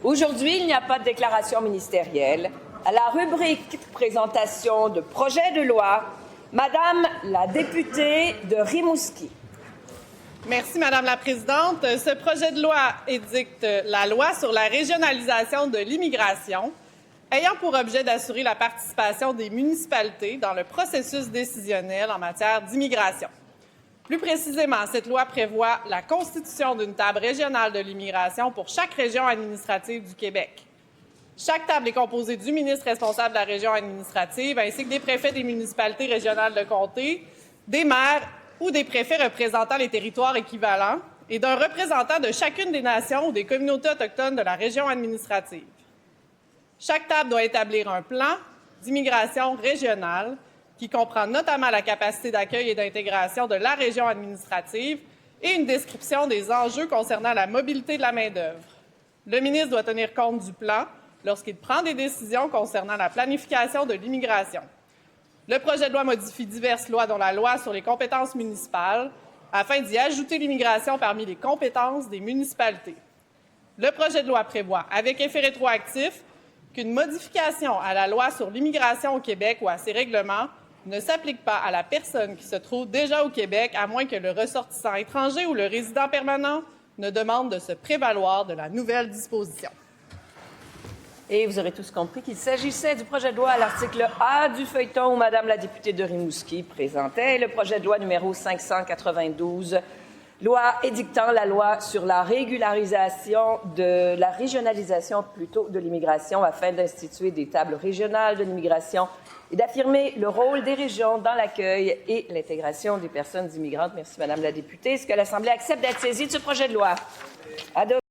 Aujourd'hui, il n'y a pas de déclaration ministérielle. À la rubrique « Présentation de projet de loi », Madame la députée de Rimouski. Merci, Madame la Présidente. Ce projet de loi édicte la loi sur la régionalisation de l'immigration, ayant pour objet d'assurer la participation des municipalités dans le processus décisionnel en matière d'immigration. Plus précisément, cette loi prévoit la constitution d'une table régionale de l'immigration pour chaque région administrative du Québec. Chaque table est composée du ministre responsable de la région administrative ainsi que des préfets des municipalités régionales de comté, des maires ou des préfets représentant les territoires équivalents et d'un représentant de chacune des nations ou des communautés autochtones de la région administrative. Chaque table doit établir un plan d'immigration régionale qui comprend notamment la capacité d'accueil et d'intégration de la région administrative et une description des enjeux concernant la mobilité de la main-d'œuvre. Le ministre doit tenir compte du plan lorsqu'il prend des décisions concernant la planification de l'immigration. Le projet de loi modifie diverses lois, dont la loi sur les compétences municipales, afin d'y ajouter l'immigration parmi les compétences des municipalités. Le projet de loi prévoit, avec effet rétroactif, qu'une modification à la loi sur l'immigration au Québec ou à ses règlements ne s'applique pas à la personne qui se trouve déjà au Québec, à moins que le ressortissant étranger ou le résident permanent ne demande de se prévaloir de la nouvelle disposition. Et vous aurez tous compris qu'il s'agissait du projet de loi à l'article A du feuilleton où Madame la députée de Rimouski présentait le projet de loi numéro 592, loi édictant la loi sur la régionalisation de l'immigration afin d'instituer des tables régionales de l'immigration et d'affirmer le rôle des régions dans l'accueil et l'intégration des personnes immigrantes. Merci, Madame la députée. Est-ce que l'Assemblée accepte d'être saisie de ce projet de loi?